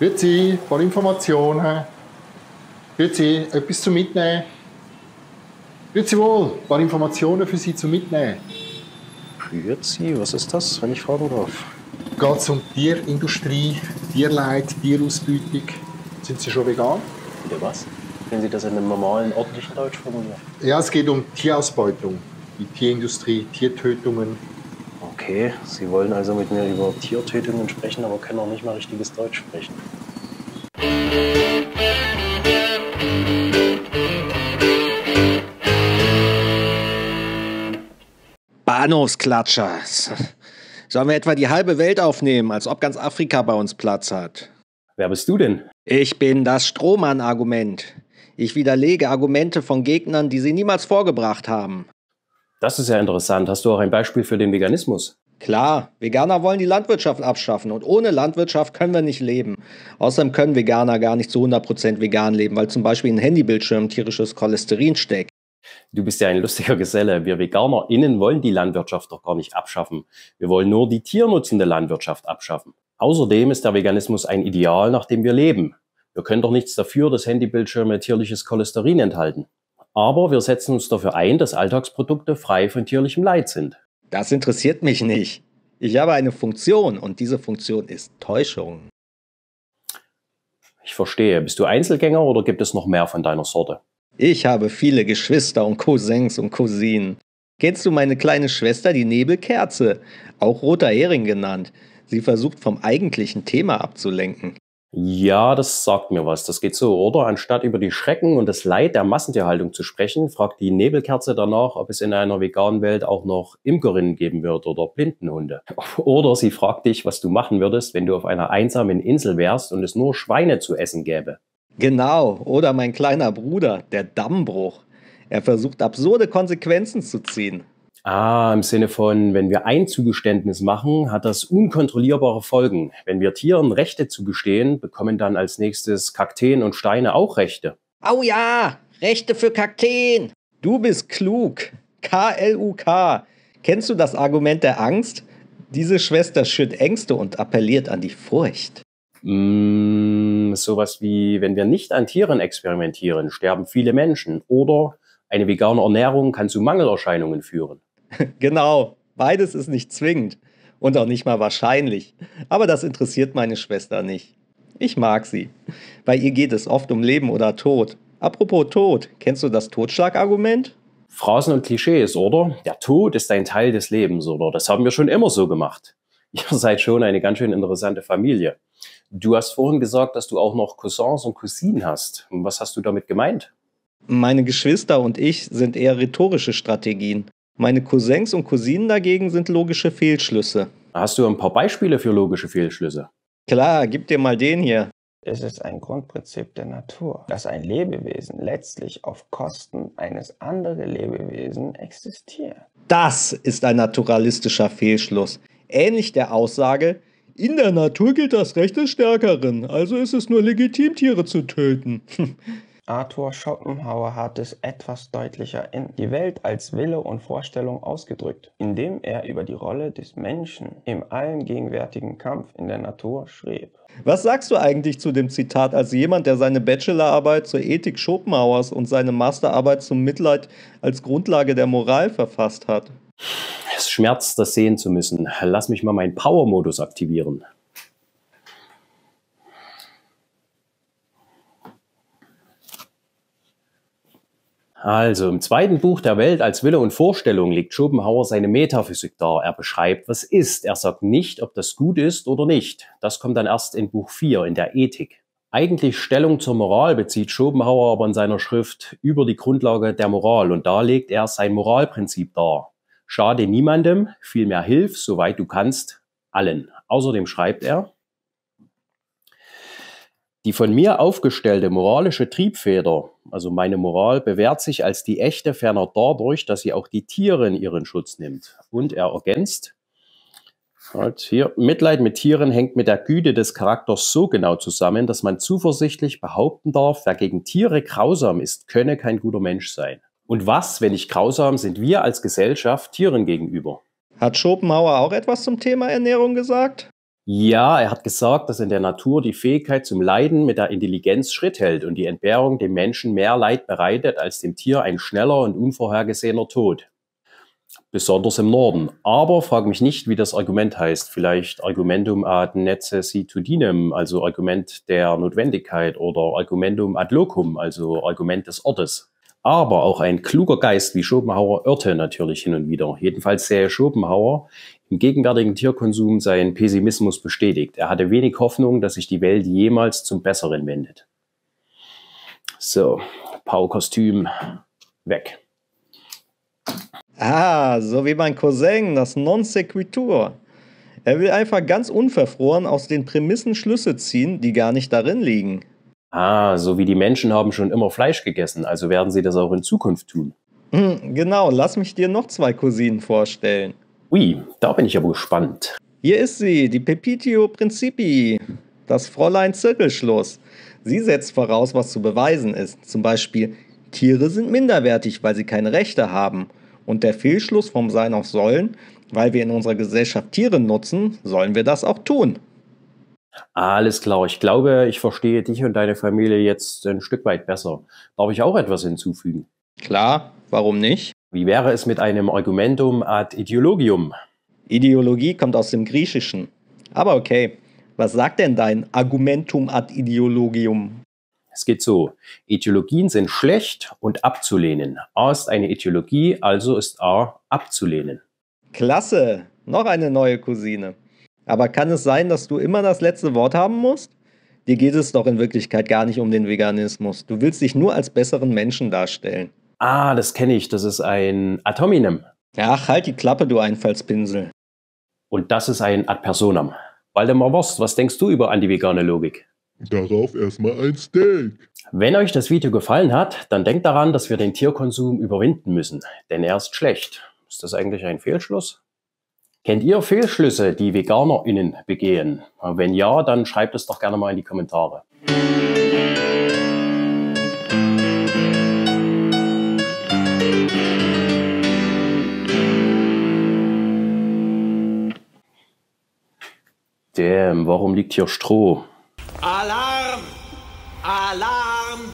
Grüezi, ein paar Informationen. Grüezi, etwas zum Mitnehmen. Grüezi wohl, ein paar Informationen für Sie zum Mitnehmen. Grüezi, was ist das, wenn ich fragen darf? Geht es um Tierindustrie, Tierleid, Tierausbeutung? Sind Sie schon vegan? Bitte was? Können Sie das in einem normalen, ordentlichen Deutsch formulieren? Ja, es geht um Tierausbeutung, die Tierindustrie, Tiertötungen. Okay, Sie wollen also mit mir über Tiertötungen sprechen, aber können auch nicht mal richtiges Deutsch sprechen. Bahnhofsklatscher. Sollen wir etwa die halbe Welt aufnehmen, als ob ganz Afrika bei uns Platz hat? Wer bist du denn? Ich bin das Strohmann-Argument. Ich widerlege Argumente von Gegnern, die sie niemals vorgebracht haben. Das ist ja interessant. Hast du auch ein Beispiel für den Veganismus? Klar, Veganer wollen die Landwirtschaft abschaffen und ohne Landwirtschaft können wir nicht leben. Außerdem können Veganer gar nicht zu 100% vegan leben, weil zum Beispiel in Handybildschirmen tierisches Cholesterin steckt. Du bist ja ein lustiger Geselle. Wir VeganerInnen wollen die Landwirtschaft doch gar nicht abschaffen. Wir wollen nur die tiernutzende Landwirtschaft abschaffen. Außerdem ist der Veganismus ein Ideal, nach dem wir leben. Wir können doch nichts dafür, dass Handybildschirme tierliches Cholesterin enthalten. Aber wir setzen uns dafür ein, dass Alltagsprodukte frei von tierlichem Leid sind. Das interessiert mich nicht. Ich habe eine Funktion und diese Funktion ist Täuschung. Ich verstehe. Bist du Einzelgänger oder gibt es noch mehr von deiner Sorte? Ich habe viele Geschwister und Cousins und Cousinen. Kennst du meine kleine Schwester, die Nebelkerze? Auch roter Hering genannt. Sie versucht vom eigentlichen Thema abzulenken. Ja, das sagt mir was. Das geht so, oder? Anstatt über die Schrecken und das Leid der Massentierhaltung zu sprechen, fragt die Nebelkerze danach, ob es in einer veganen Welt auch noch Imkerinnen geben wird oder Blindenhunde. Oder sie fragt dich, was du machen würdest, wenn du auf einer einsamen Insel wärst und es nur Schweine zu essen gäbe. Genau, oder mein kleiner Bruder, der Dammbruch. Er versucht absurde Konsequenzen zu ziehen. Ah, im Sinne von, wenn wir ein Zugeständnis machen, hat das unkontrollierbare Folgen. Wenn wir Tieren Rechte zugestehen, bekommen dann als nächstes Kakteen und Steine auch Rechte. Au ja, Rechte für Kakteen. Du bist klug. KLUK. Kennst du das Argument der Angst? Diese Schwester schürt Ängste und appelliert an die Furcht. Sowas wie, wenn wir nicht an Tieren experimentieren, sterben viele Menschen. Oder eine vegane Ernährung kann zu Mangelerscheinungen führen. Genau, beides ist nicht zwingend und auch nicht mal wahrscheinlich. Aber das interessiert meine Schwester nicht. Ich mag sie. Bei ihr geht es oft um Leben oder Tod. Apropos Tod, kennst du das Totschlagargument? Phrasen und Klischees, oder? Der Tod ist ein Teil des Lebens, oder? Das haben wir schon immer so gemacht. Ihr seid schon eine ganz schön interessante Familie. Du hast vorhin gesagt, dass du auch noch Cousins und Cousinen hast. Was hast du damit gemeint? Meine Geschwister und ich sind eher rhetorische Strategien. Meine Cousins und Cousinen dagegen sind logische Fehlschlüsse. Hast du ein paar Beispiele für logische Fehlschlüsse? Klar, gib dir mal den hier. Es ist ein Grundprinzip der Natur, dass ein Lebewesen letztlich auf Kosten eines anderen Lebewesen existiert. Das ist ein naturalistischer Fehlschluss. Ähnlich der Aussage, in der Natur gilt das Recht des Stärkeren, also ist es nur legitim, Tiere zu töten. Arthur Schopenhauer hat es etwas deutlicher in Die Welt als Wille und Vorstellung ausgedrückt, indem er über die Rolle des Menschen im allgegenwärtigen Kampf in der Natur schrieb. Was sagst du eigentlich zu dem Zitat als jemand, der seine Bachelorarbeit zur Ethik Schopenhauers und seine Masterarbeit zum Mitleid als Grundlage der Moral verfasst hat? Es schmerzt, das sehen zu müssen. Lass mich mal meinen Power-Modus aktivieren. Also, im zweiten Buch der Welt als Wille und Vorstellung legt Schopenhauer seine Metaphysik dar. Er beschreibt, was ist. Er sagt nicht, ob das gut ist oder nicht. Das kommt dann erst in Buch 4, in der Ethik. Eigentlich Stellung zur Moral bezieht Schopenhauer aber in seiner Schrift über die Grundlage der Moral. Und da legt er sein Moralprinzip dar. Schade niemandem, vielmehr hilf, soweit du kannst, allen. Außerdem schreibt er, die von mir aufgestellte moralische Triebfeder, also meine Moral, bewährt sich als die echte ferner dadurch, dass sie auch die Tiere in ihren Schutz nimmt. Und er ergänzt, halt hier, Mitleid mit Tieren hängt mit der Güte des Charakters so genau zusammen, dass man zuversichtlich behaupten darf, wer gegen Tiere grausam ist, könne kein guter Mensch sein. Und was, wenn nicht grausam, sind wir als Gesellschaft Tieren gegenüber? Hat Schopenhauer auch etwas zum Thema Ernährung gesagt? Ja, er hat gesagt, dass in der Natur die Fähigkeit zum Leiden mit der Intelligenz Schritt hält und die Entbehrung dem Menschen mehr Leid bereitet als dem Tier ein schneller und unvorhergesehener Tod. Besonders im Norden. Aber frag mich nicht, wie das Argument heißt. Vielleicht Argumentum ad necessitudinem, also Argument der Notwendigkeit, oder Argumentum ad locum, also Argument des Ortes. Aber auch ein kluger Geist wie Schopenhauer irrte natürlich hin und wieder. Jedenfalls sähe Schopenhauer im gegenwärtigen Tierkonsum seinen Pessimismus bestätigt. Er hatte wenig Hoffnung, dass sich die Welt jemals zum Besseren wendet. So, Powerkostüm weg. Ah, so wie mein Cousin, das Non Sequitur. Er will einfach ganz unverfroren aus den Prämissen Schlüsse ziehen, die gar nicht darin liegen. Ah, so wie die Menschen haben schon immer Fleisch gegessen, also werden sie das auch in Zukunft tun. Genau, lass mich dir noch 2 Cousinen vorstellen. Ui, da bin ich aber gespannt. Hier ist sie, die Pepitio Principi, das Fräulein Zirkelschluss. Sie setzt voraus, was zu beweisen ist. Zum Beispiel, Tiere sind minderwertig, weil sie keine Rechte haben. Und der Fehlschluss vom Sein auf Sollen, weil wir in unserer Gesellschaft Tiere nutzen, sollen wir das auch tun. Alles klar, ich glaube, ich verstehe dich und deine Familie jetzt ein Stück weit besser. Darf ich auch etwas hinzufügen? Klar, warum nicht? Wie wäre es mit einem Argumentum ad ideologium? Ideologie kommt aus dem Griechischen. Aber okay, was sagt denn dein Argumentum ad ideologium? Es geht so, Ideologien sind schlecht und abzulehnen. A ist eine Ideologie, also ist A abzulehnen. Klasse, noch eine neue Cousine. Aber kann es sein, dass du immer das letzte Wort haben musst? Dir geht es doch in Wirklichkeit gar nicht um den Veganismus. Du willst dich nur als besseren Menschen darstellen. Ah, das kenne ich, das ist ein Ad hominem. Ach, halt die Klappe, du Einfallspinsel. Und das ist ein Ad personam. Waldemar Worst, was denkst du über antivegane Logik? Darauf erstmal ein Steak. Wenn euch das Video gefallen hat, dann denkt daran, dass wir den Tierkonsum überwinden müssen, denn er ist schlecht. Ist das eigentlich ein Fehlschluss? Kennt ihr Fehlschlüsse, die VeganerInnen begehen? Wenn ja, dann schreibt es doch gerne mal in die Kommentare. Damn, warum liegt hier Stroh? Alarm! Alarm!